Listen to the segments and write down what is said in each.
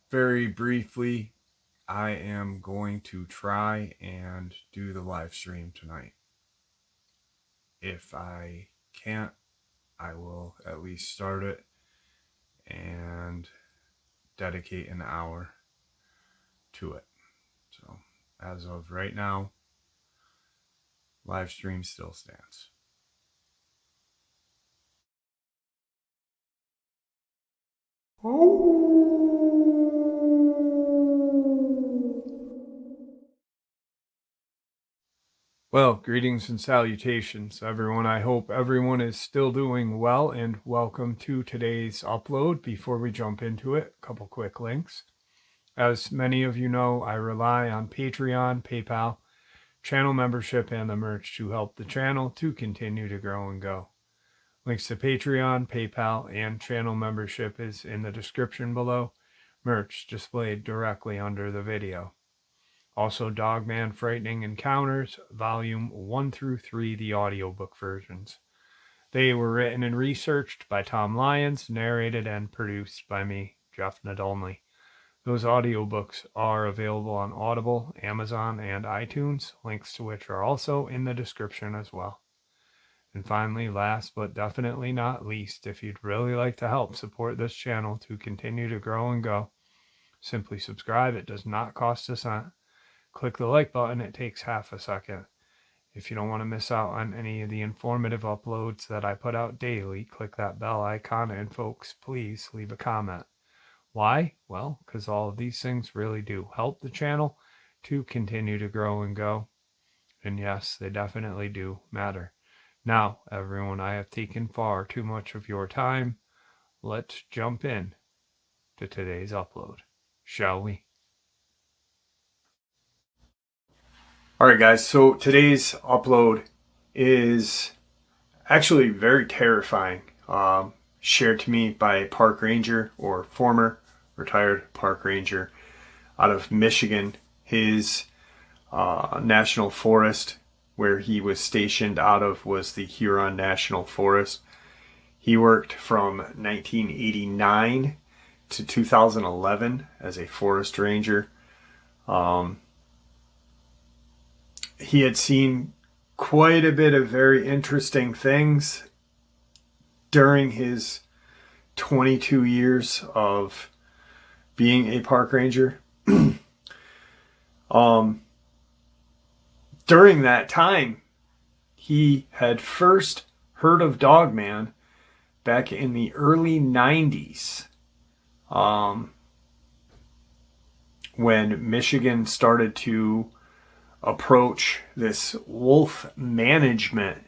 very briefly, I am going to try and do the live stream tonight. If I can't, I will at least start it and dedicate an hour to it. So as of right now, live stream still stands. Well, greetings and salutations, everyone. I hope everyone is still doing well, and welcome to today's upload. Before we jump into it, a couple quick links. As many of you know, I rely on Patreon, PayPal, channel membership, and the merch to help the channel to continue to grow and go. Links to Patreon, PayPal, and channel membership is in the description below. Merch displayed directly under the video. Also, Dogman Frightening Encounters, Volume 1 through 3, the audiobook versions. They were written and researched by Tom Lyons, narrated and produced by me, Jeff Nadolny. Those audiobooks are available on Audible, Amazon, and iTunes, links to which are also in the description as well. And finally, last but definitely not least, if you'd really like to help support this channel to continue to grow and go, simply subscribe. It does not cost a cent. Click the like button. It takes half a second. If you don't want to miss out on any of the informative uploads that I put out daily, click that bell icon, and folks, please leave a comment. Why? Well, because all of these things really do help the channel to continue to grow and go. And yes, they definitely do matter. Now, everyone, I have taken far too much of your time. Let's jump in to today's upload, shall we? Alright guys, so today's upload is actually very terrifying. Shared to me by a park ranger, or former retired park ranger out of Michigan. His national forest where he was stationed out of was the Huron National Forest. He worked from 1989 to 2011 as a forest ranger. He had seen quite a bit of very interesting things during his 22 years of being a park ranger. During that time, he had first heard of Dogman back in the early 90s, when Michigan started to approach this wolf management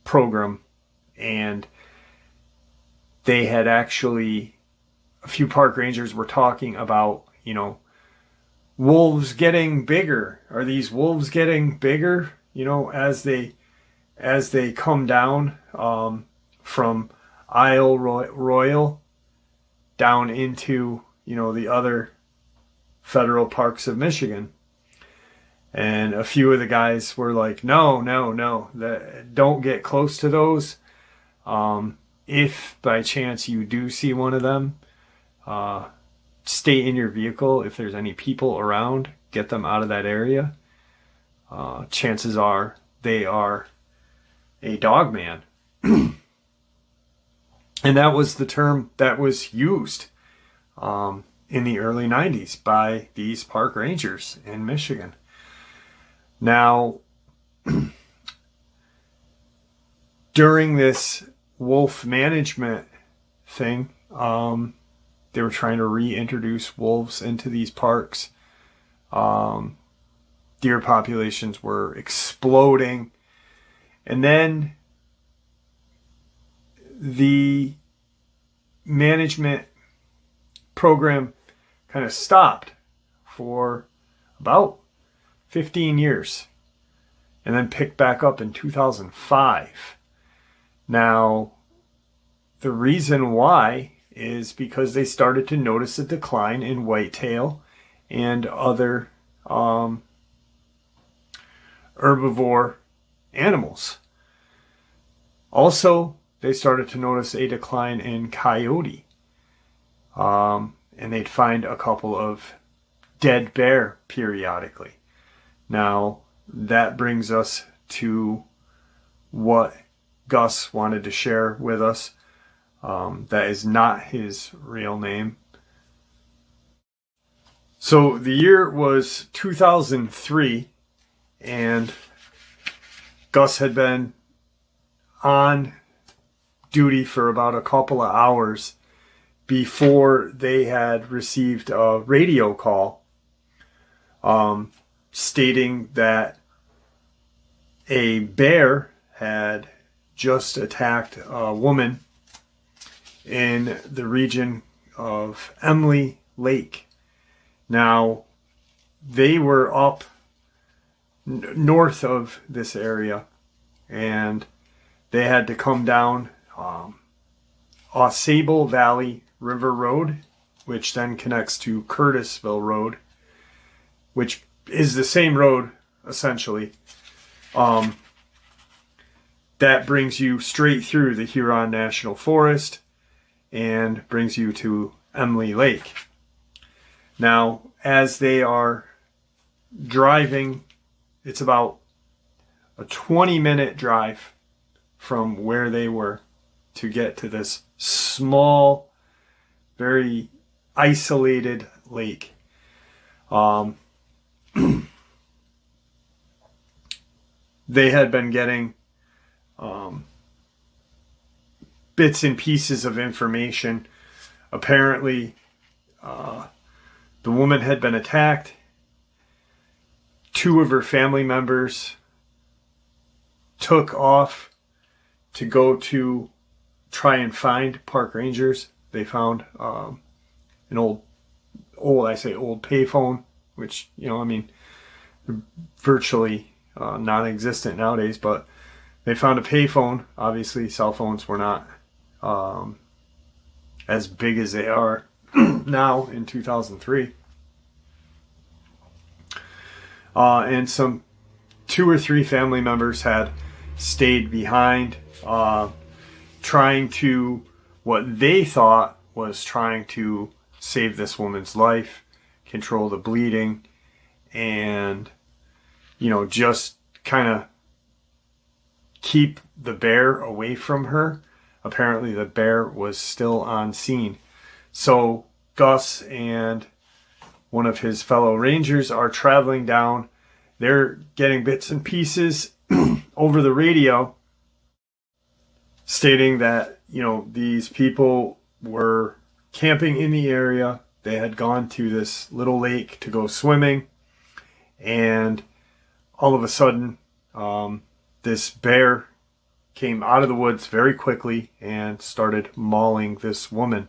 program, and they had actually, a few park rangers were talking about, wolves getting bigger. Are these wolves getting bigger, as they come down from Isle Royal down into, the other federal parks of Michigan? And a few of the guys were like, no, don't get close to those. If by chance you do see one of them, stay in your vehicle. If there's any people around, get them out of that area. Chances are they are a dogman. And that was the term that was used in the early 90s by these park rangers in Michigan. Now, during this wolf management thing, they were trying to reintroduce wolves into these parks. Deer populations were exploding. And then the management program kind of stopped for about 15 years and then picked back up in 2005. Now, the reason why is because they started to notice a decline in whitetail and other herbivore animals. Also, they started to notice a decline in coyote. and they'd find a couple of dead bear periodically. Now, that brings us to what Gus wanted to share with us. That is not his real name. So the year was 2003, and Gus had been on duty for about a couple of hours before they had received a radio call stating that a bear had just attacked a woman in the region of Emily Lake. Now, they were up north of this area, and they had to come down Sable Valley River Road, which then connects to Curtisville Road, which is the same road, essentially. That brings you straight through the Huron National Forest and brings you to Emily Lake. Now, as they are driving, it's about a 20-minute drive from where they were to get to this small, very isolated lake. They had been getting bits and pieces of information. Apparently, the woman had been attacked. 2 of her family members took off to go to try and find park rangers. They found an old payphone, which, virtually non-existent nowadays, but they found a payphone. Obviously, cell phones were not as big as they are now in 2003. And some 2 or 3 family members had stayed behind, trying to, what they thought was trying to save this woman's life, control the bleeding, and, just kind of keep the bear away from her. Apparently the bear was still on scene. So Gus and one of his fellow rangers are traveling down. They're getting bits and pieces over the radio stating that, these people were camping in the area. They had gone to this little lake to go swimming, and all of a sudden, this bear came out of the woods very quickly and started mauling this woman.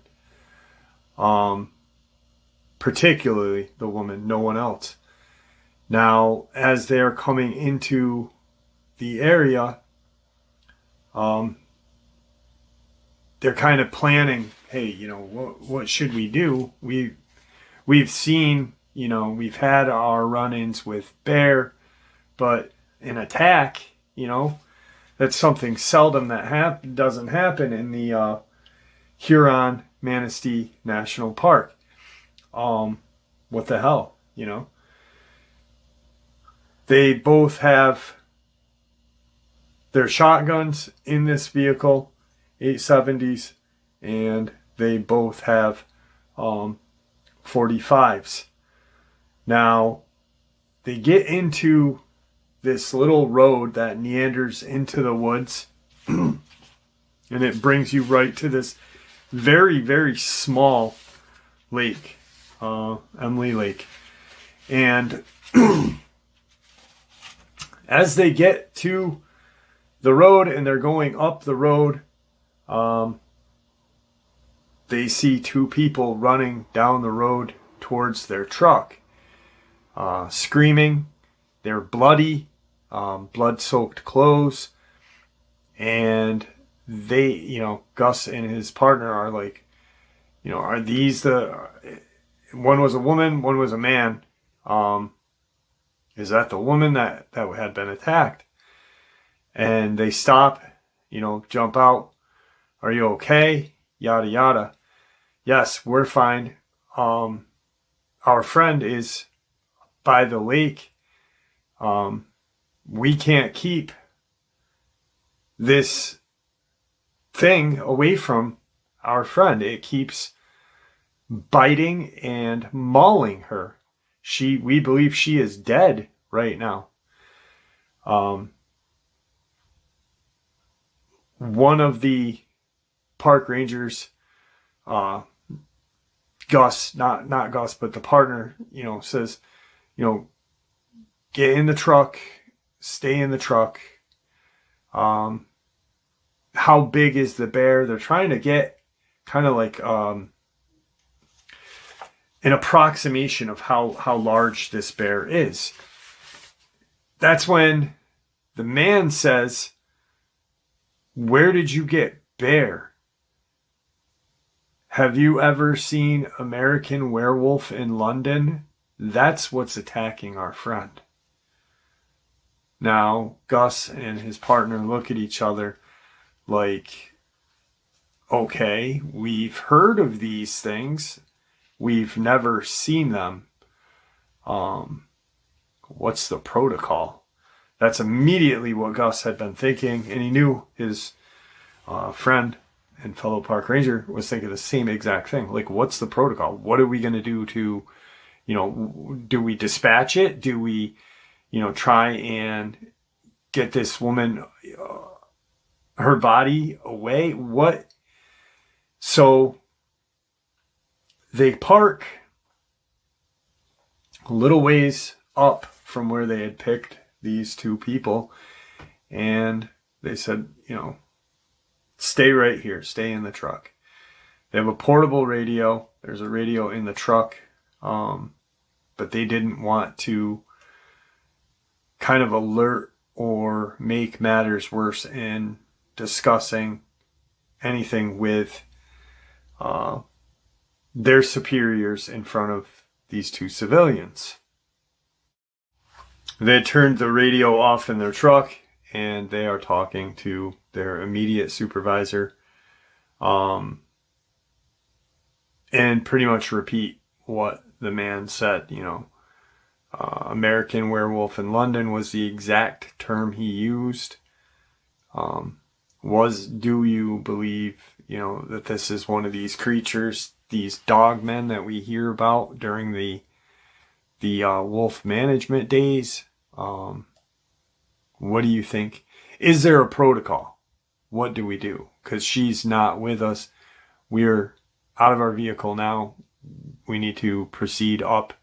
Particularly the woman, no one else. Now, as they're coming into the area, they're kind of planning, hey, what should we do? We've seen, we've had our run-ins with bear, but an attack, that's something seldom that doesn't happen in the Huron Manistee National Park. What the hell, They both have their shotguns in this vehicle, 870s, and they both have 45s. Now, they get into this little road that meanders into the woods, and it brings you right to this very, very small lake, Emily Lake. And as they get to the road and they're going up the road, they see 2 people running down the road towards their truck, screaming. They're bloody, blood-soaked clothes, and they, Gus and his partner are like, are these one was a woman, one was a man. Is that the woman that had been attacked? And they stop, jump out. Are you okay? Yada, yada. yes, we're fine. Our friend is by the lake. We can't keep this thing away from our friend. It keeps biting and mauling her. We believe she is dead right now. One of the park rangers, Gus, not Gus, but the partner, says, get in the truck, stay in the truck. How big is the bear? They're trying to get kind of like an approximation of how large this bear is. That's when the man says, where did you get bear? Have you ever seen American Werewolf in London? That's what's attacking our friend. Now, Gus and his partner look at each other like, okay, we've heard of these things. We've never seen them. What's the protocol? That's immediately what Gus had been thinking, and he knew his friend and fellow park ranger was thinking the same exact thing. Like, what's the protocol? What are we going to do to, do we dispatch it? Do we, try and get this woman, her body away? What? So they park a little ways up from where they had picked these two people, and they said, stay right here, stay in the truck. They have a portable radio. There's a radio in the truck, but they didn't want to kind of alert or make matters worse in discussing anything with their superiors in front of these two civilians. They turned the radio off in their truck, and they are talking to their immediate supervisor, and pretty much repeat what the man said. American Werewolf in London was the exact term he used. Do you believe, that this is one of these creatures, these dogmen that we hear about during the wolf management days? What do you think? Is there a protocol? What do we do? Because she's not with us. We're out of our vehicle now. We need to proceed up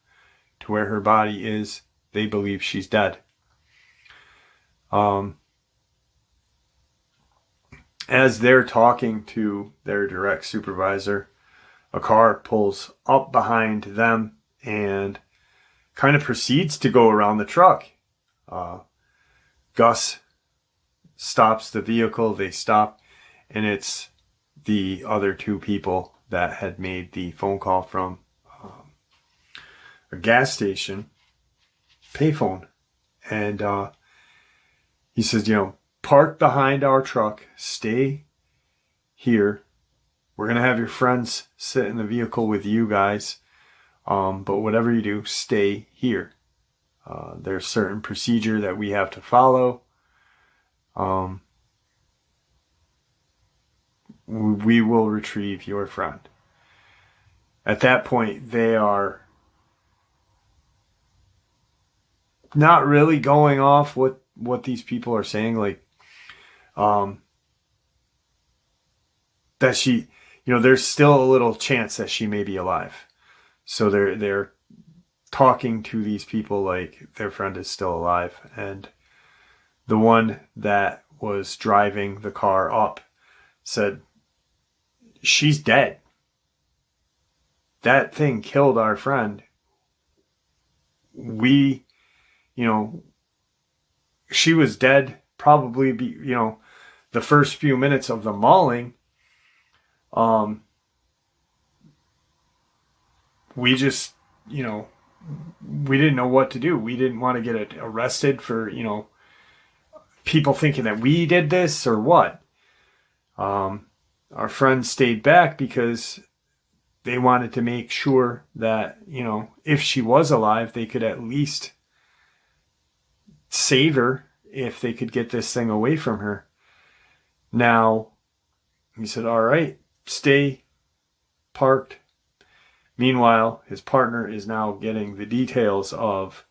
to where her body is. They believe she's dead. As they're talking to their direct supervisor, a car pulls up behind them and kind of proceeds to go around the truck. Gus stops the vehicle. They stop, and it's the other two people that had made the phone call from a gas station payphone. And he says, park behind our truck, stay here. We're going to have your friends sit in the vehicle with you guys. But whatever you do, stay here. There's certain procedure that we have to follow. We will retrieve your friend. At that point, they are not really going off what these people are saying, like, that she, there's still a little chance that she may be alive. So they're talking to these people like their friend is still alive. And the one that was driving the car up said, she's dead. That thing killed our friend. She was dead probably the first few minutes of the mauling. We just, we didn't know what to do. We didn't want to get arrested for, people thinking that we did this or what. Our friend stayed back because they wanted to make sure that, if she was alive, they could at least save her if they could get this thing away from her. Now, he said, all right, stay parked. Meanwhile, his partner is now getting the details of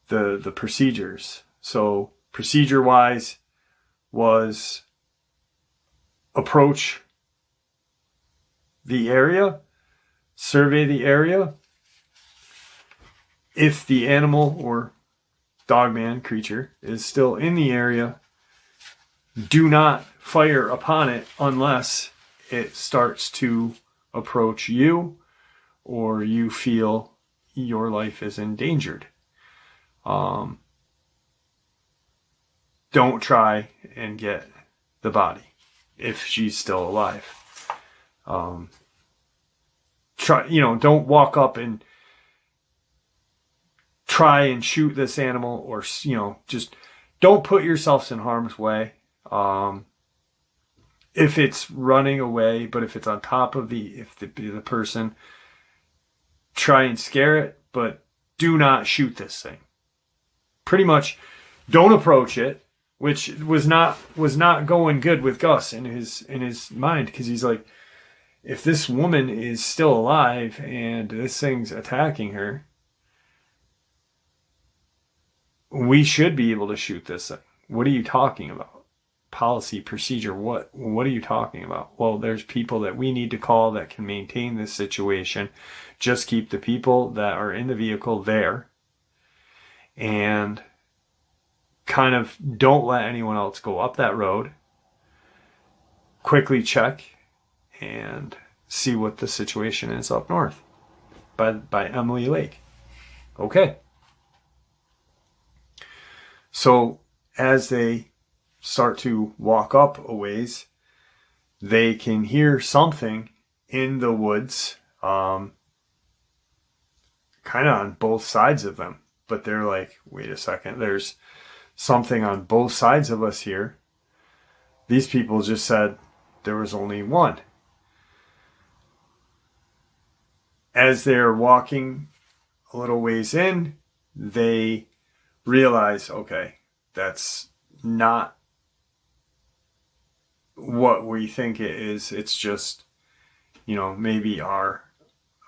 the procedures. So procedure-wise was approach the area, survey the area. If the animal or Dogman creature is still in the area, do not fire upon it unless it starts to approach you or you feel your life is endangered. Don't try and get the body if she's still alive. Don't walk up and try and shoot this animal, or just don't put yourselves in harm's way. If it's running away, but if it's on top of the person, try and scare it, but do not shoot this thing. Pretty much, don't approach it, which was not going good with Gus in his mind, because he's like, if this woman is still alive and this thing's attacking her, we should be able to shoot this thing. What are you talking about? Policy, procedure, what are you talking about? Well, there's people that we need to call that can maintain this situation. Just keep the people that are in the vehicle there, and kind of don't let anyone else go up that road. Quickly check and see what the situation is up north by Emily Lake. Okay. So as they start to walk up a ways, they can hear something in the woods, kind of on both sides of them. But they're like, wait a second, there's something on both sides of us here. These people just said there was only one. As they're walking a little ways in, they realize, okay, that's not what we think it is. It's just, maybe our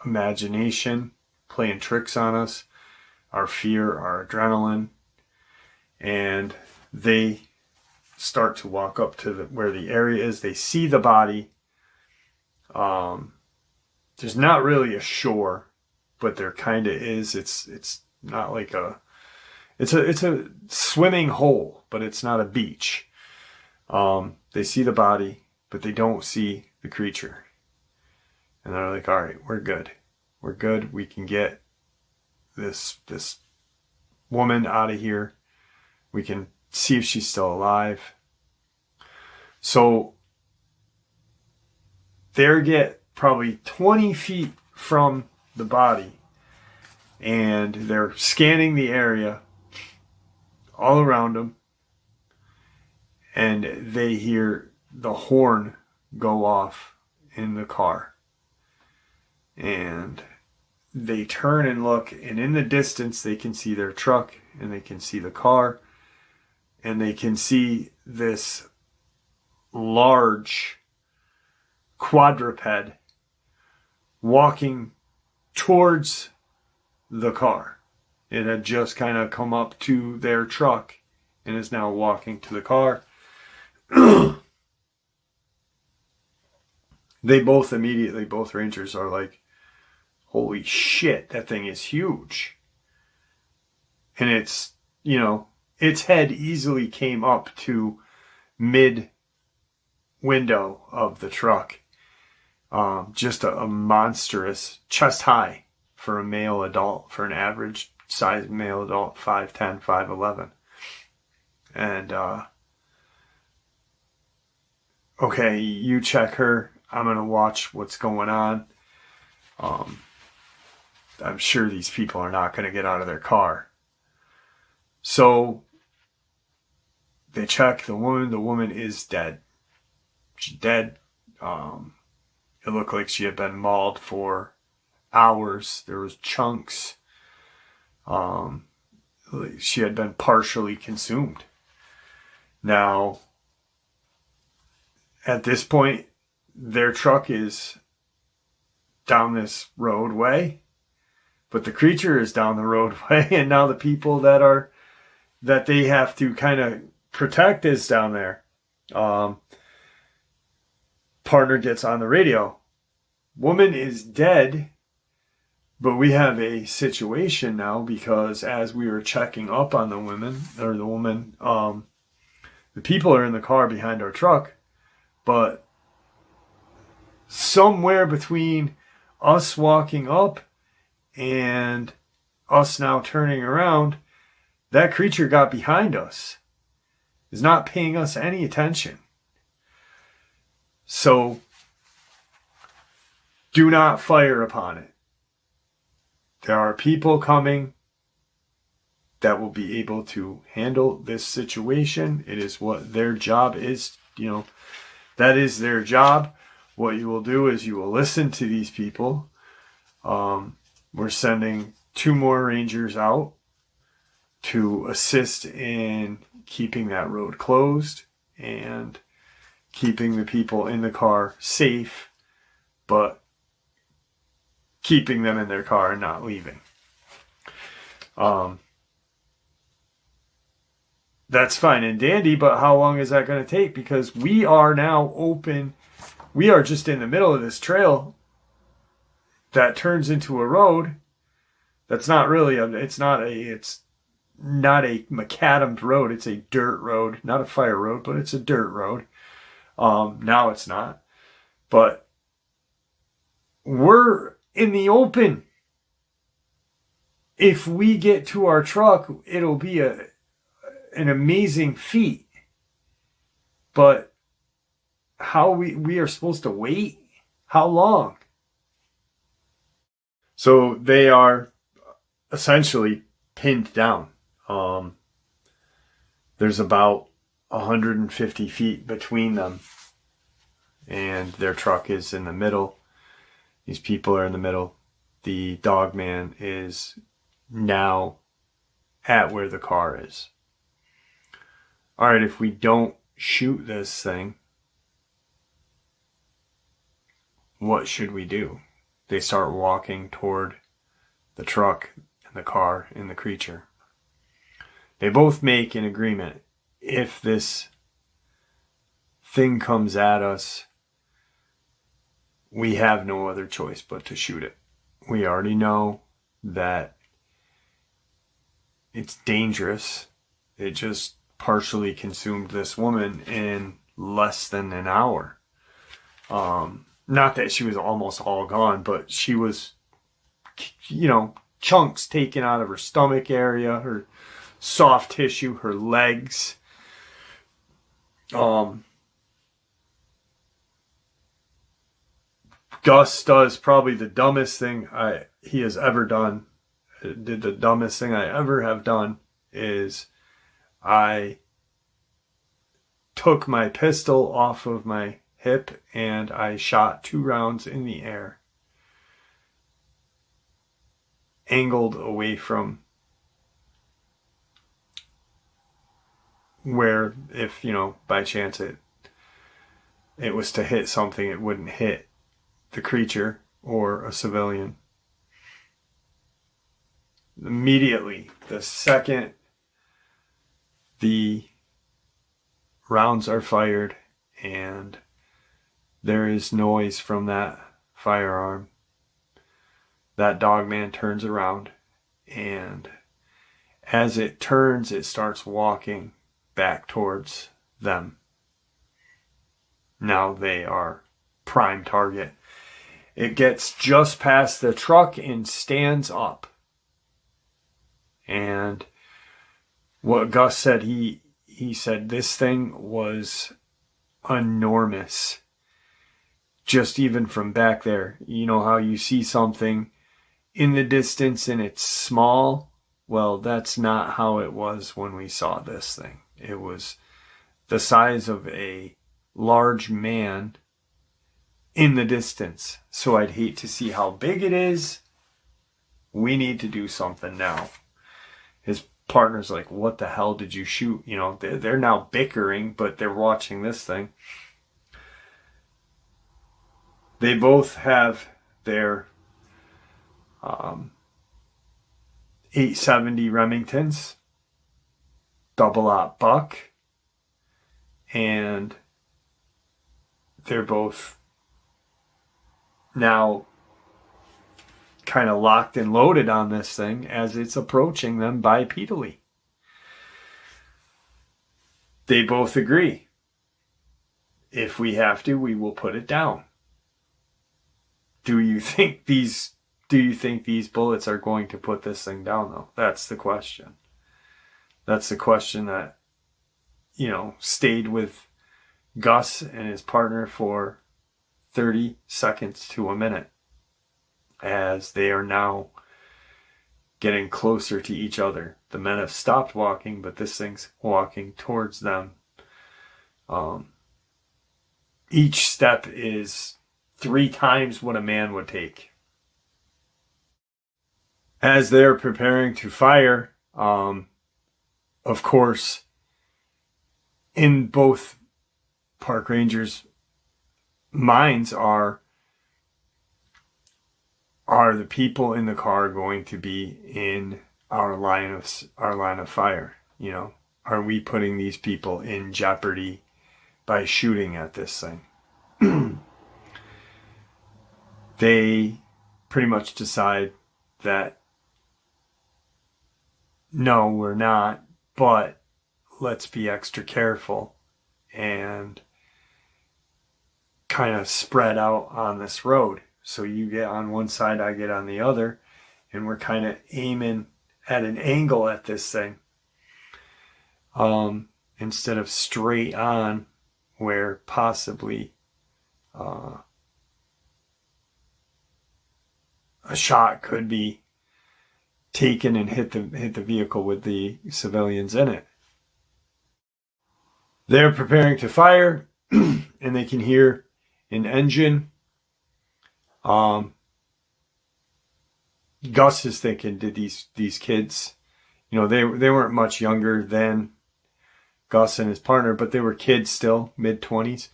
imagination playing tricks on us, our fear, our adrenaline. And they start to walk up to where the area is. They see the body. There's not really a shore, but there kind of is. It's not like it's a swimming hole, but it's not a beach. They see the body, but they don't see the creature. And they're like, all right, we're good. We're good. We can get this woman out of here. We can see if she's still alive. So they get probably 20 feet from the body, and they're scanning the area all around them, and they hear the horn go off in the car. And they turn and look, and in the distance they can see their truck, and they can see the car, and they can see this large quadruped walking towards the car. It had just kind of come up to their truck and is now walking to the car. They both rangers are like, holy shit, that thing is huge. And it's, its head easily came up to mid window of the truck. Just a monstrous, chest high for a male adult, for an average size male adult, 5'10", 5'11". And, okay, you check her. I'm going to watch what's going on. I'm sure these people are not going to get out of their car. So they check the woman. The woman is dead. She's dead. It It looked like she had been mauled for hours. There was chunks. She had been partially consumed. Now, at this point, their truck is down this roadway, but the creature is down the roadway, and now the people that they have to kind of protect is down there. Partner gets on the radio. Woman is dead, but we have a situation now because as we were checking up on the woman, the people are in the car behind our truck, but somewhere between us walking up and us now turning around, that creature got behind us. Is not paying us any attention. So, do not fire upon it. There are people coming that will be able to handle this situation. It is what their job is. That is their job. What you will do is you will listen to these people. We're sending 2 more rangers out to assist in keeping that road closed and keeping the people in the car safe, but keeping them in their car and not leaving. That's fine and dandy, but how long is that going to take? Because we are now open. We are just in the middle of this trail that turns into a road. That's not really it's not a macadamed road. It's a dirt road, not a fire road, but it's a dirt road. Now it's not, but we're in the open. If we get to our truck, it'll be an amazing feat. But how we are supposed to wait? How long? So they are essentially pinned down. There's about 150 feet between them, and their truck is in the middle. These people are in the middle. The Dogman is now at where the car is. All right, if we don't shoot this thing, what should we do? They start walking toward the truck and the car and the creature. They both make an agreement. If this thing comes at us, we have no other choice but to shoot it. We already know that it's dangerous. It just partially consumed this woman in less than an hour. Not that she was almost all gone, but she was, chunks taken out of her stomach area, her soft tissue, her legs. Gus does probably the dumbest thing he has ever done. Did the dumbest thing I ever have done is I took my pistol off of my hip and I shot 2 rounds in the air, angled away from where, if by chance it was to hit something, it wouldn't hit the creature or a civilian. Immediately, the second the rounds are fired and there is noise from that firearm, that Dogman turns around, and as it turns, it starts walking back towards them. Now they are prime target. It gets just past the truck and stands up. And what Gus said, he said this thing was enormous. Just even from back there. You know how you see something in the distance and it's small? Well, that's not how it was when we saw this thing. It was the size of a large man in the distance. So I'd hate to see how big it is. We need to do something now. His partner's like, what the hell did you shoot? You know, they're now bickering, but they're watching this thing. They both have their 870 Remingtons, double-aught buck, and they're both now kind of locked and loaded on this thing as it's approaching them bipedally. They both agree. If we have to, we will put it down. Do you think these bullets are going to put this thing down, though? That's the question. That's the question that, stayed with Gus and his partner for 30 seconds to a minute, as they are now getting closer to each other. The men have stopped walking, but this thing's walking towards them. Each step is 3 times what a man would take. As they're preparing to fire, of course, in both park rangers' minds are the people in the car going to be in our line of fire? Are we putting these people in jeopardy by shooting at this thing? They pretty much decide that no, we're not, but let's be extra careful and kind of spread out on this road. So you get on one side, I get on the other, and we're kind of aiming at an angle at this thing. Instead of straight on where possibly a shot could be taken and hit the vehicle with the civilians in it. They're preparing to fire, and they can hear an engine. Gus is thinking, did these kids, they weren't much younger than Gus and his partner, but they were kids still, mid-20s.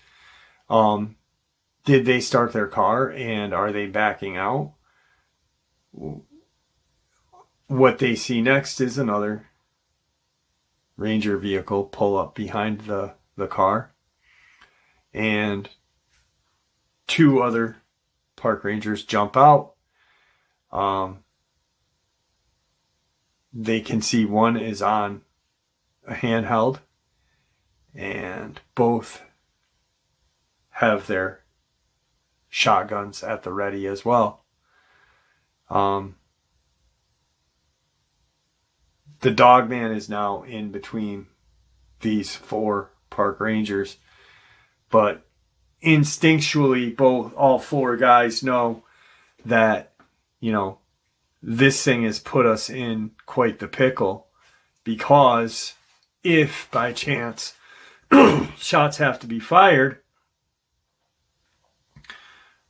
Did they start their car, and are they backing out? What they see next is another Ranger vehicle pull up behind the car, and 2 other park rangers jump out. They can see one is on a handheld, and both have their shotguns at the ready as well. The Dogman is now in between these 4 park rangers, but instinctually all 4 guys know that, this thing has put us in quite the pickle, because if by chance shots have to be fired,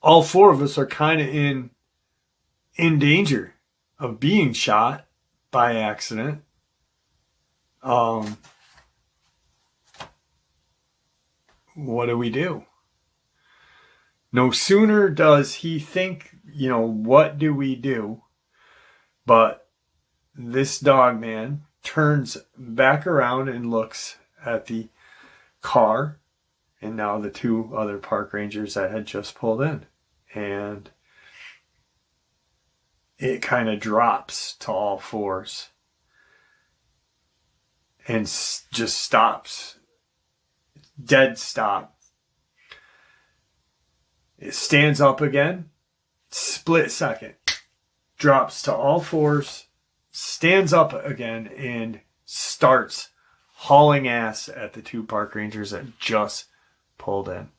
all 4 of us are kind of in danger of being shot by accident. What do we do? No sooner does he think, what do we do? But this Dogman turns back around and looks at the car, and now the 2 other park rangers that had just pulled in. And it kind of drops to all 4s and just stops. Dead stop. It stands up again, split second, drops to all 4s, stands up again, and starts hauling ass at the 2 park rangers that just pulled in.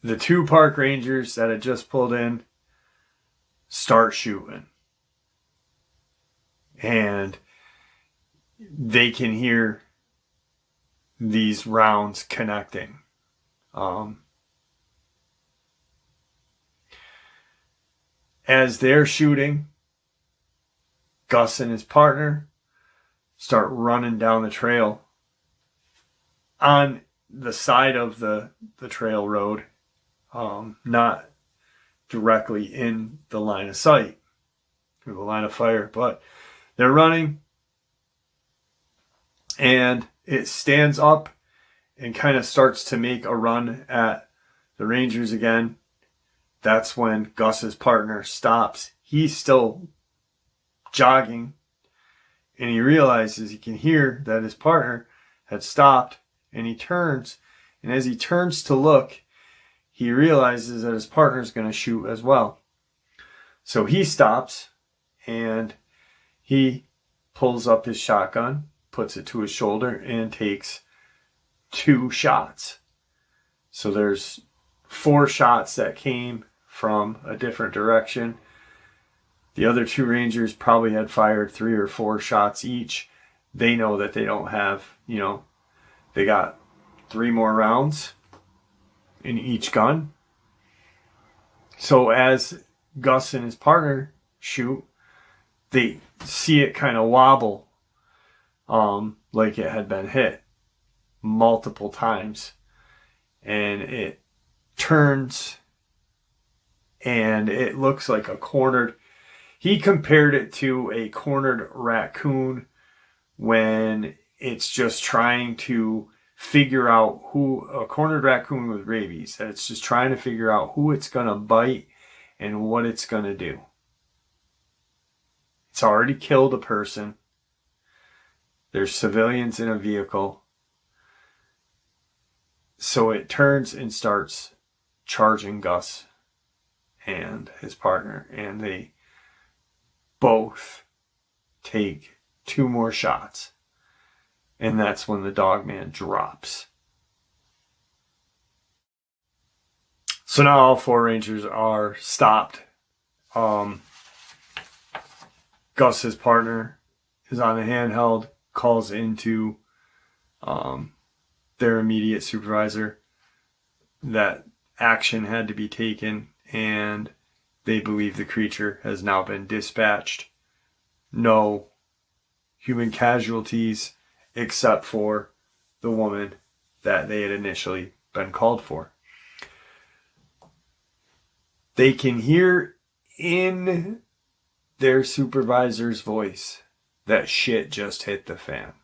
The 2 park rangers that had just pulled in start shooting. And they can hear these rounds connecting. As they're shooting, Gus and his partner start running down the trail on the side of the trail road, not directly in the line of sight, or the line of fire, but they're running, and it stands up and kind of starts to make a run at the Rangers again. That's when Gus's partner stops. He's still jogging, and he realizes he can hear that his partner had stopped, and he turns, and as he turns to look, he realizes that his partner's going to shoot as well. So he stops, and he pulls up his shotgun, puts it to his shoulder, and takes 2 shots. So there's 4 shots that came from a different direction. The other 2 Rangers probably had fired 3 or 4 shots each. They know that they don't have, they got 3 more rounds in each gun. So as Gus and his partner shoot, they see it kind of wobble, like it had been hit multiple times. And it turns, and it looks like a cornered, he compared it to a cornered raccoon when it's just trying to figure out a cornered raccoon with rabies, that it's just trying to figure out who it's going to bite and what it's going to do. It's already killed a person. There's civilians in a vehicle. So it turns and starts charging Gus and his partner, and they both take 2 more shots. And that's when the Dogman drops. So now all 4 Rangers are stopped. Gus's partner is on a handheld, calls into their immediate supervisor that action had to be taken, and they believe the creature has now been dispatched. No human casualties except for the woman that they had initially been called for. They can hear in their supervisor's voice that shit just hit the fan.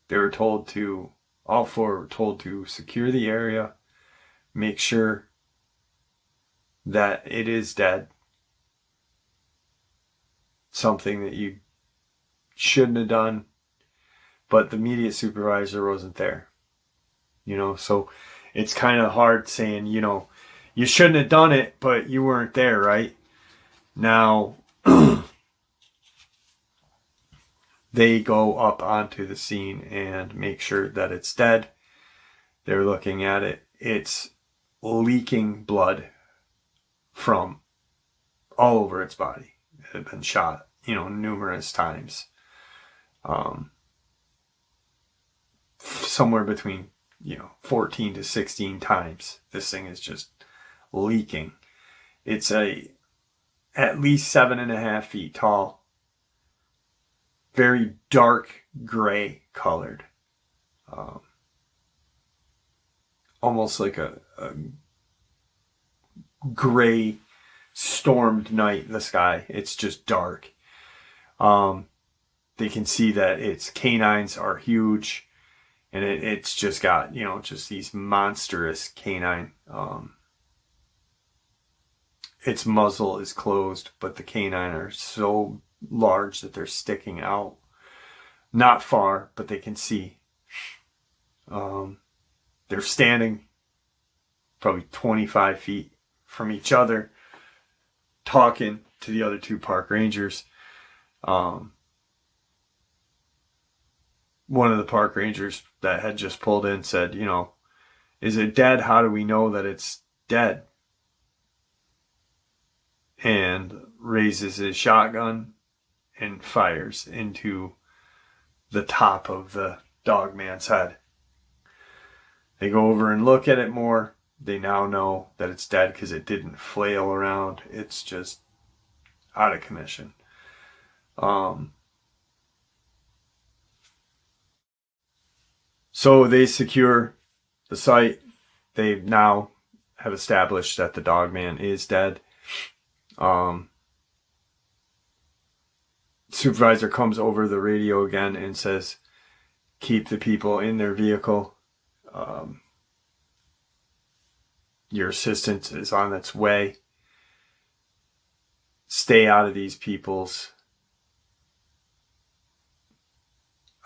They were told to, all 4 were told to secure the area, make sure that it is dead. Something that you shouldn't have done, but the immediate supervisor wasn't there. So it's kind of hard saying, you shouldn't have done it, but you weren't there, right? Now, they go up onto the scene and make sure that it's dead. They're looking at it. It's leaking blood from all over its body. It had been shot, numerous times. Somewhere between, 14 to 16 times. This thing is just leaking. It's at least 7.5 feet tall. Very dark gray colored. Almost like a gray stormed night in the sky. It's just dark. They can see that its canines are huge, and it's just got, just these monstrous canine. Its muzzle is closed, but the canine are so large that they're sticking out. Not far, but they can see. They're standing probably 25 feet from each other, talking to the other 2 park rangers. One of the park rangers that had just pulled in said, is it dead? How do we know that it's dead? And raises his shotgun and fires into the top of the Dogman's head. They go over and look at it more. They now know that it's dead because it didn't flail around. It's just out of commission. So they secure the site. They now have established that the Dogman is dead. Supervisor comes over the radio again and says, keep the people in their vehicle. Your assistance is on its way. Stay out of these people's,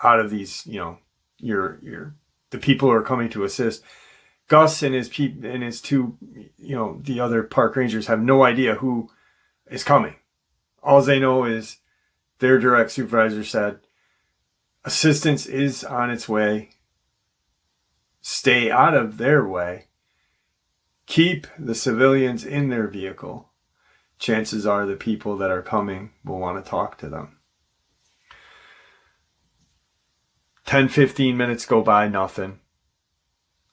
out of these, the people who are coming to assist. Gus and his two, the other park rangers have no idea who is coming. All they know is their direct supervisor said, assistance is on its way. Stay out of their way. Keep the civilians in their vehicle. Chances are the people that are coming will want to talk to them. 10-15 minutes go by, nothing.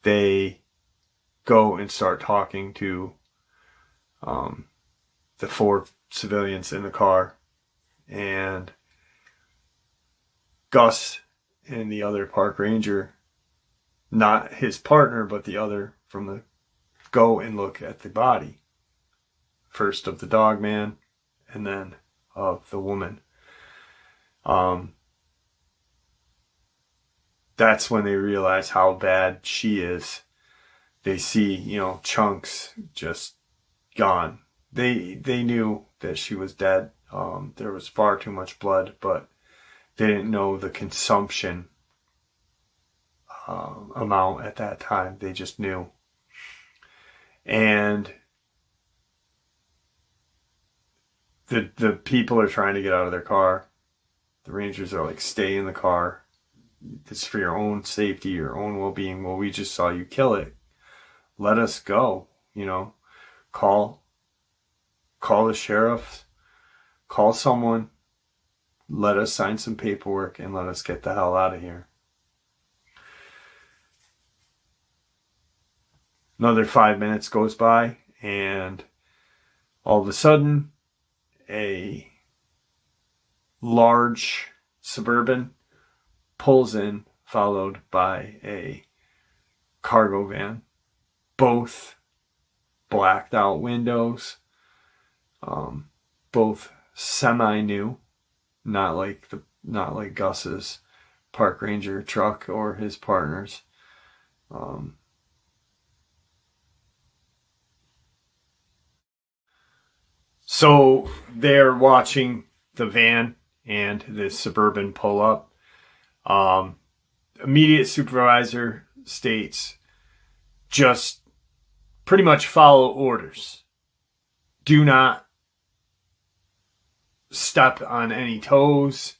They go and start talking to the 4 civilians in the car. And Gus and the other park ranger, not his partner, but the other from the, go and look at the body. First of the Dogman and then of the woman. That's when they realize how bad she is. They see, chunks just gone. They knew that she was dead. There was far too much blood, but they didn't know the consumption amount at that time. They just knew. And the people are trying to get out of their car. The rangers are like, stay in the car. It's for your own safety, your own well-being. Well, we just saw you kill it. Let us go. Call the sheriff. Call someone. Let us sign some paperwork and let us get the hell out of here. Another 5 minutes goes by, and all of a sudden, a large Suburban pulls in, followed by a cargo van. Both blacked out windows, both semi-new, not like Gus's park ranger truck or his partner's. So they're watching the van and the Suburban pull up. Immediate supervisor states, just pretty much follow orders. Do not step on any toes.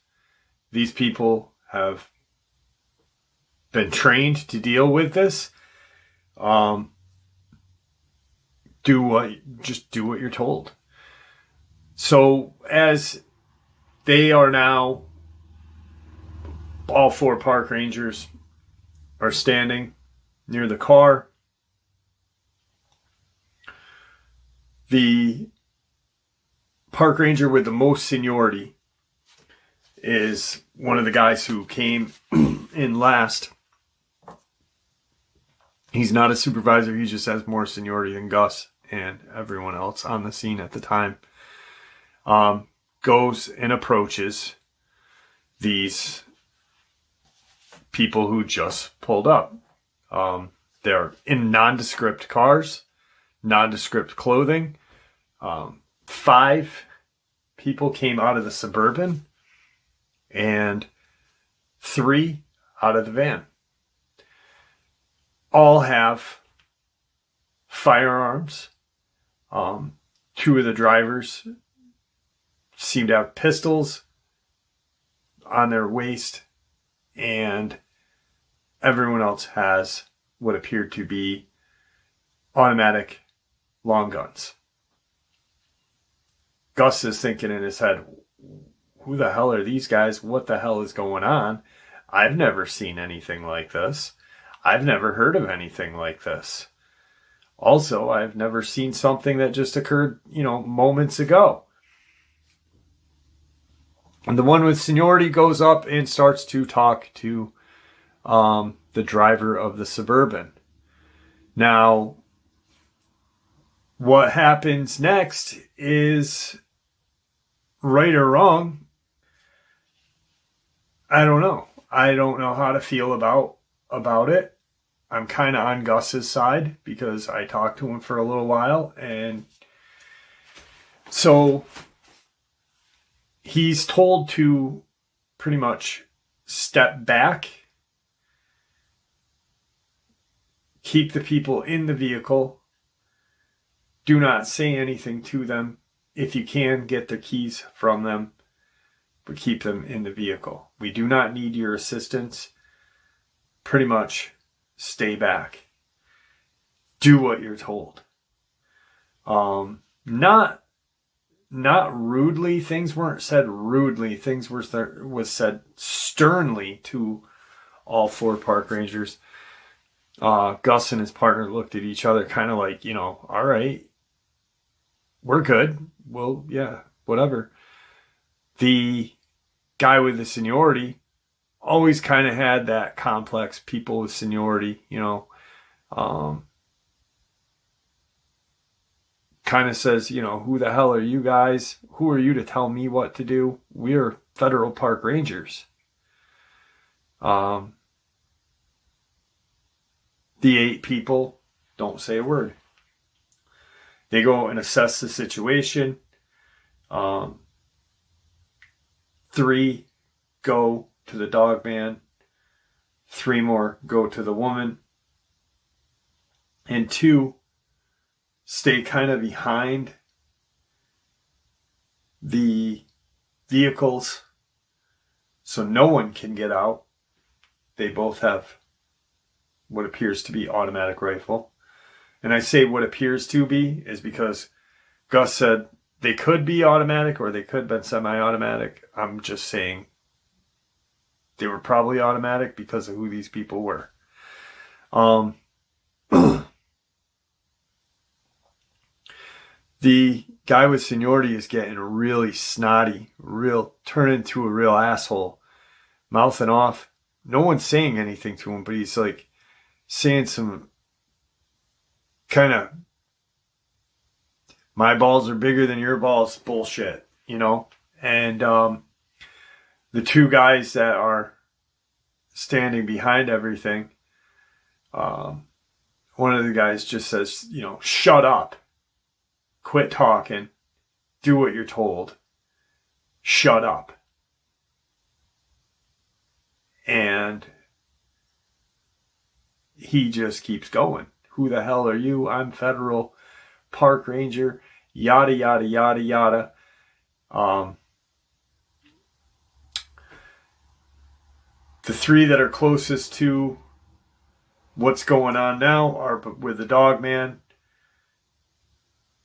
These people have been trained to deal with this. Do what you're told. So as they are now, all 4 park rangers are standing near the car. The park ranger with the most seniority is one of the guys who came in last. He's not a supervisor. He just has more seniority than Gus and everyone else on the scene at the time. Goes and approaches these people who just pulled up. They're in nondescript cars, nondescript clothing. 5 people came out of the Suburban and 3 out of the van. All have firearms. 2 of the drivers seem to have pistols on their waist, and everyone else has what appeared to be automatic long guns. Gus is thinking in his head, who the hell are these guys? What the hell is going on? I've never seen anything like this. I've never heard of anything like this. Also, I've never seen something that just occurred, moments ago. And the one with seniority goes up and starts to talk to the driver of the Suburban. Now, what happens next is right or wrong. I don't know. I don't know how to feel about it. I'm kind of on Gus's side because I talked to him for a little while, and so he's told to pretty much step back, keep the people in the vehicle, do not say anything to them. If you can, get their keys from them, but keep them in the vehicle. We do not need your assistance. Pretty much stay back. Do what you're told. Not rudely. Things weren't said rudely. Things was said sternly to all 4 park rangers. Gus and his partner looked at each other kind of like, all right, we're good. Well, yeah, whatever. The guy with the seniority always kind of had that complex. People with seniority, kind of says, who the hell are you guys? Who are you to tell me what to do? We're federal park rangers. The 8 people don't say a word. They go and assess the situation. 3 go to the Dogman. 3 more go to the woman. And 2 stay kind of behind the vehicles so no one can get out. They both have what appears to be automatic rifle. And I say what appears to be is because Gus said they could be automatic or they could have been semi-automatic. I'm just saying they were probably automatic because of who these people were. The guy with seniority is getting really snotty, turning into a real asshole, mouthing off. No one's saying anything to him, but he's like saying some kind of my balls are bigger than your balls bullshit, And the 2 guys that are standing behind everything, one of the guys just says, shut up. Quit talking. Do what you're told. Shut up. And he just keeps going. Who the hell are you? I'm federal park ranger. Yada, yada, yada, yada. The 3 that are closest to what's going on now are with the Dogman.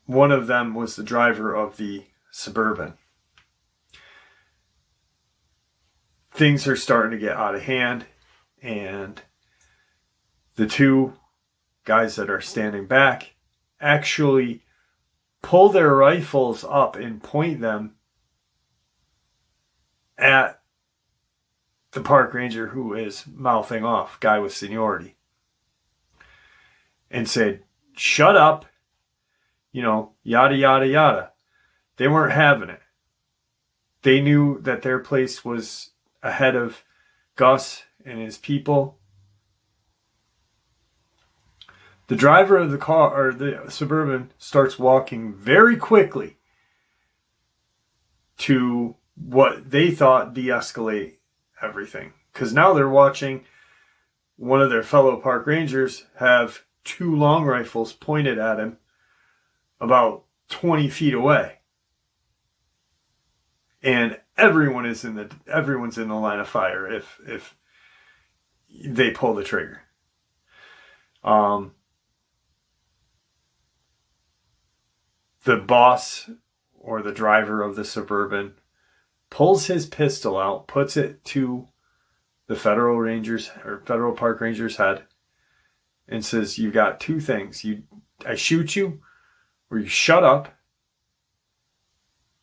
One of them was the driver of the Suburban. Things are starting to get out of hand, and the 2 guys that are standing back actually pull their rifles up and point them at the park ranger who is mouthing off, guy with seniority, and said, shut up, yada, yada, yada. They weren't having it. They knew that their place was ahead of Gus and his people. The driver of the car, or the Suburban, starts walking very quickly to what they thought de-escalate everything. Because now they're watching one of their fellow park rangers have 2 long rifles pointed at him about 20 feet away. And everyone's in the line of fire if they pull the trigger. The boss or the driver of the Suburban pulls his pistol out, puts it to the federal rangers or federal park ranger's head, and says, "You got two things. I shoot you, or you shut up.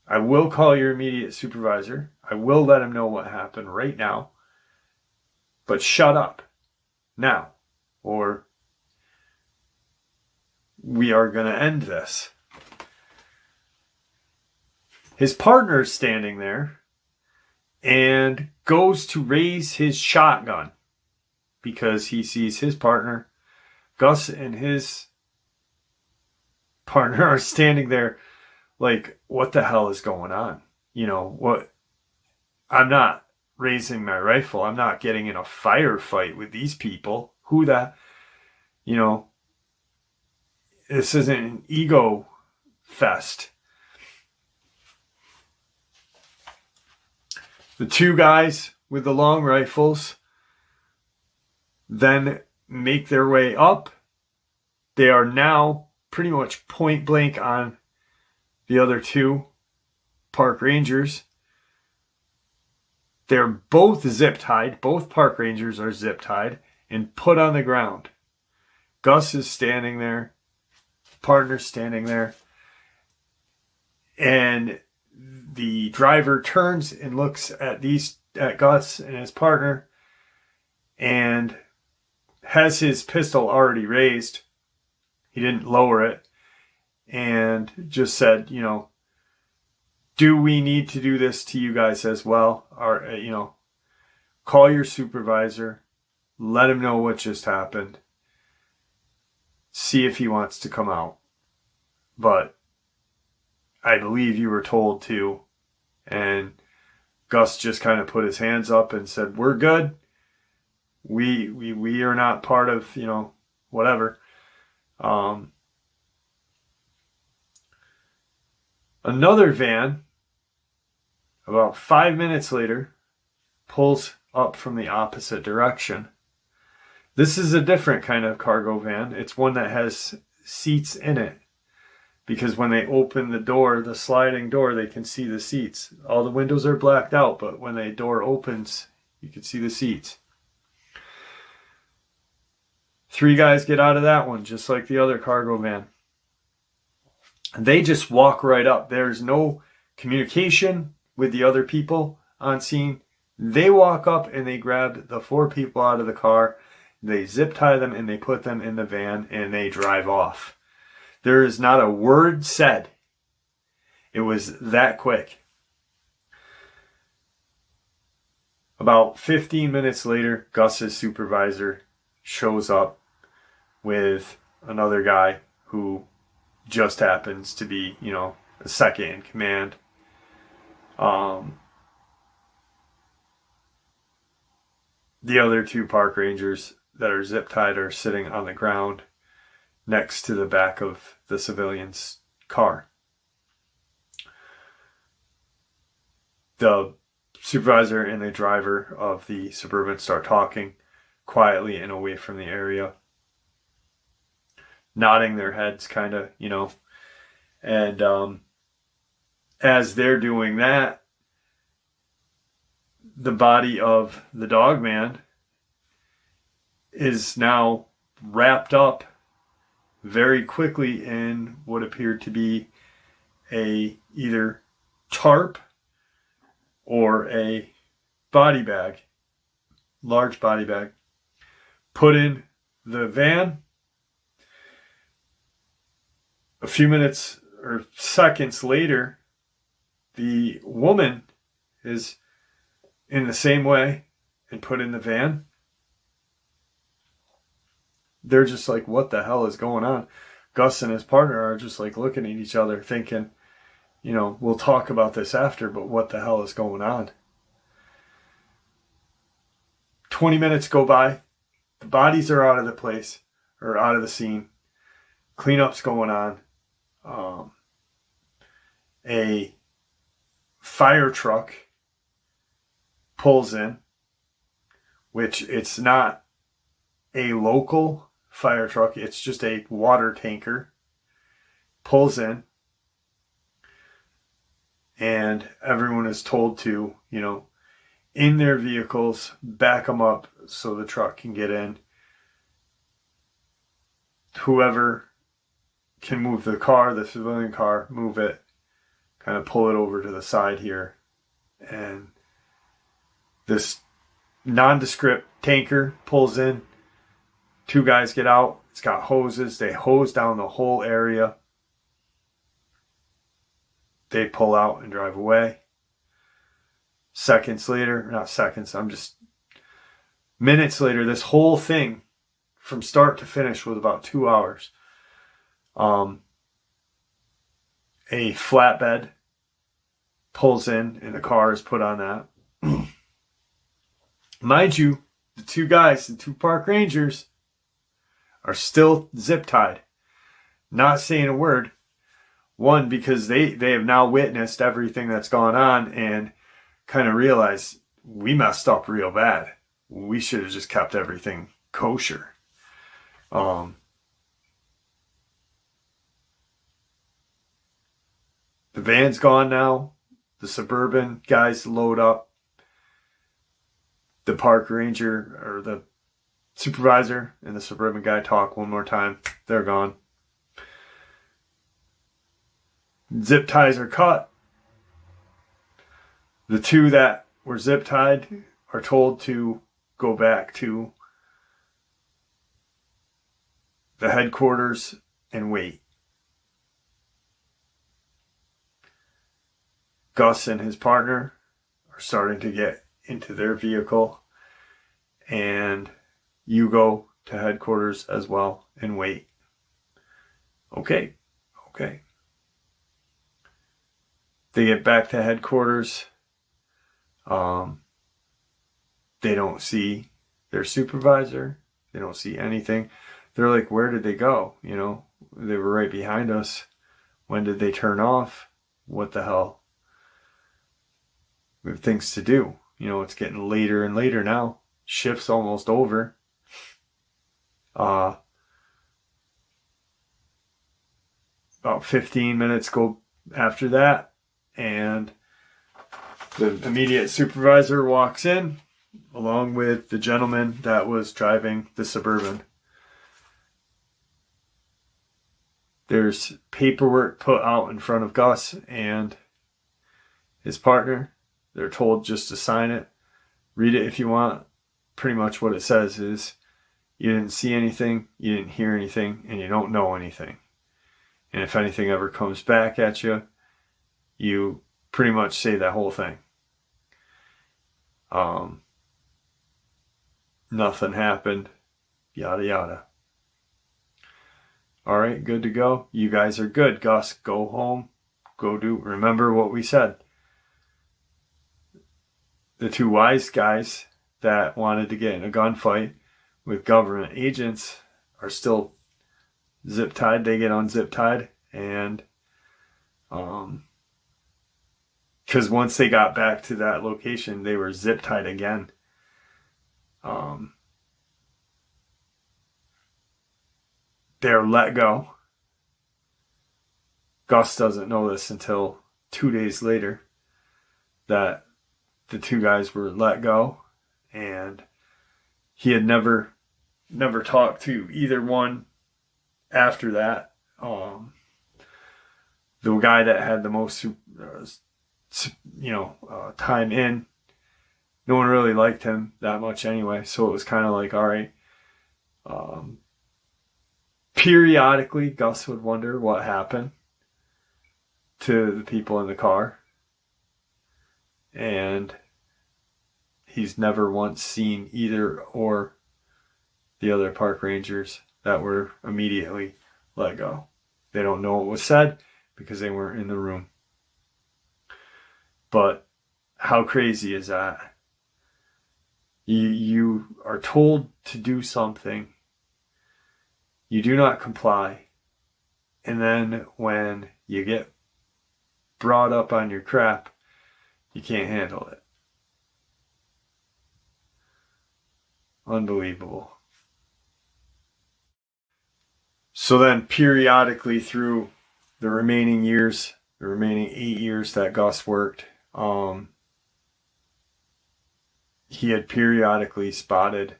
I will call your immediate supervisor. I will let him know what happened right now. But shut up now, or we are going to end this." His partner's standing there and goes to raise his shotgun because he sees his partner, Gus, and his partner are standing there like, what the hell is going on? What? I'm not raising my rifle. I'm not getting in a firefight with these people. Who that? This isn't an ego fest. The two guys with the long rifles then make their way up. They are now pretty much point blank on the other two park rangers. They're both zip tied. Both park rangers are zip tied and put on the ground. Gus is standing there. Partner's standing there. And the driver turns and looks at Gus and his partner and has his pistol already raised. He didn't lower it. And just said, do we need to do this to you guys as well? Or, call your supervisor, let him know what just happened, see if he wants to come out. But I believe you were told to. And Gus just kind of put his hands up and said, we're good. We are not part of, whatever. Another van, about 5 minutes later, pulls up from the opposite direction. This is a different kind of cargo van. It's one that has seats in it. Because when they open the door, the sliding door, they can see the seats. All the windows are blacked out, but when the door opens, you can see the seats. 3 guys get out of that one, just like the other cargo van. They just walk right up. There's no communication with the other people on scene. They walk up and they grab the 4 people out of the car. They zip tie them and they put them in the van and they drive off. There is not a word said. It was that quick. About 15 minutes later, Gus's supervisor shows up with another guy who just happens to be, a second in command. The other 2 park rangers that are zip tied are sitting on the ground next to the back of the civilian's car. The supervisor and the driver of the Suburban start talking quietly and away from the area, nodding their heads kind of, and as they're doing that, the body of the Dogman is now wrapped up very quickly in what appeared to be a either tarp or a body bag, large body bag, put in the van. A few minutes or seconds later, the woman is in the same way and put in the van. They're just like, what the hell is going on? Gus and his partner are just like looking at each other thinking, we'll talk about this after, but what the hell is going on? 20 minutes go by. The bodies are out of the place, or out of the scene. Cleanup's going on. A fire truck pulls in, which it's not a local fire truck, it's just a water tanker, pulls in, and everyone is told to, in their vehicles, back them up so the truck can get in. whoever can move the car, the civilian car, move it, kind of pull it over to the side here. And this nondescript tanker pulls in. 2 guys get out. It's got hoses. They hose down the whole area. They pull out and drive away. Seconds later, not seconds, minutes later, this whole thing from start to finish was about 2 hours. A flatbed pulls in and the car is put on that. Mind you, the 2 guys, the 2 park rangers, are still zip tied, not saying a word. One, because they have now witnessed everything that's gone on and kind of realized we messed up real bad. We should have just kept everything kosher. The van's gone now. The Suburban guys load up. The park ranger or the supervisor and the Suburban guy talk one more time. They're gone. Zip ties are cut. The 2 that were zip tied are told to go back to the headquarters and wait. Gus and his partner are starting to get into their vehicle, and you go to headquarters as well and wait. Okay. They get back to headquarters. They don't see their supervisor. They don't see anything. They're like, where did they go? You know, they were right behind us. When did they turn off? What the hell? We have things to do. You know, it's getting later and later now. Shift's almost over. About 15 minutes go after that, and the immediate supervisor walks in along with the gentleman that was driving the Suburban. There's paperwork put out in front of Gus and his partner. They're told just to sign it. Read it if you want. Pretty much what it says is you didn't see anything, you didn't hear anything, and you don't know anything. And if anything ever comes back at you, you pretty much say that whole thing. Nothing happened, yada yada. All right, good to go. You guys are good. Gus, go home. Remember what we said. The 2 wise guys that wanted to get in a gunfight with government agents are still zip tied. They get unzip tied, and because once they got back to that location, they were zip tied again. They're let go. Gus doesn't know this until 2 days later that the 2 guys were let go, and he had never talked to either one after that. The guy that had the most time in, no one really liked him that much anyway, so it was kind of like, all right. Periodically, Gus would wonder what happened to the people in the car, and he's never once seen either or the other park rangers that were immediately let go. They don't know what was said because they weren't in the room. But how crazy is that? You are told to do something. You do not comply. And then when you get brought up on your crap, you can't handle it. Unbelievable. So then periodically through the remaining 8 years that Gus worked, he had periodically spotted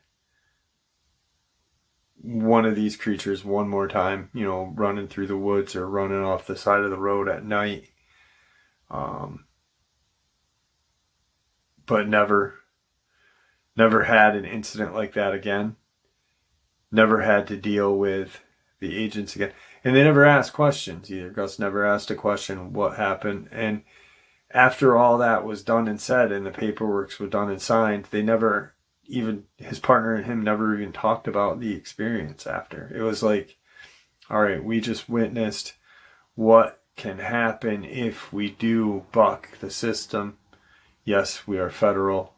one of these creatures one more time, running through the woods or running off the side of the road at night. But never had an incident like that again. Never had to deal with the agents again. And they never asked questions either. Gus never asked a question, what happened? And after all that was done and said and the paperwork was done and signed, they never even, his partner and him never even talked about the experience after. It was like, all right, we just witnessed what can happen if we do buck the system. Yes, we are federal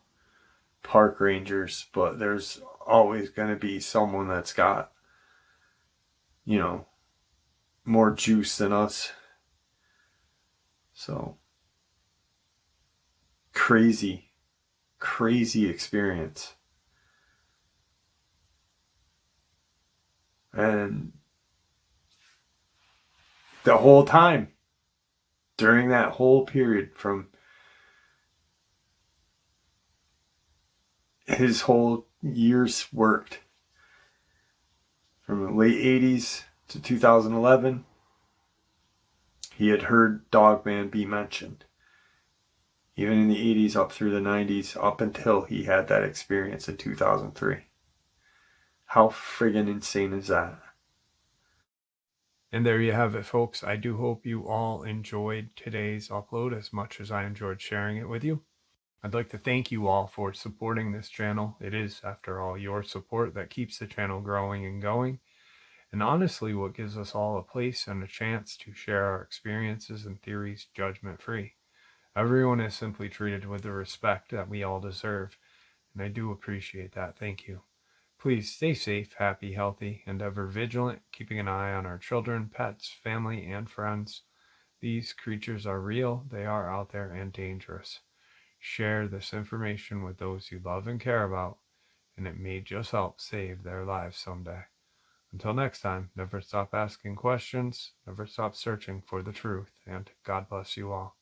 park rangers, but there's always going to be someone that's got, more juice than us. So, crazy experience. And the whole time, during that whole period, from his whole years worked, from the late 80s to 2011, he had heard Dogman be mentioned. Even in the 80s up through the 90s, up until he had that experience in 2003. How friggin' insane is that? And there you have it, folks. I do hope you all enjoyed today's upload as much as I enjoyed sharing it with you. I'd like to thank you all for supporting this channel. It is, after all, your support that keeps the channel growing and going. And honestly, what gives us all a place and a chance to share our experiences and theories judgment-free. Everyone is simply treated with the respect that we all deserve, and I do appreciate that. Thank you. Please stay safe, happy, healthy, and ever vigilant, keeping an eye on our children, pets, family, and friends. These creatures are real, they are out there and dangerous. Share this information with those you love and care about, and it may just help save their lives someday. Until next time, never stop asking questions, never stop searching for the truth, and God bless you all.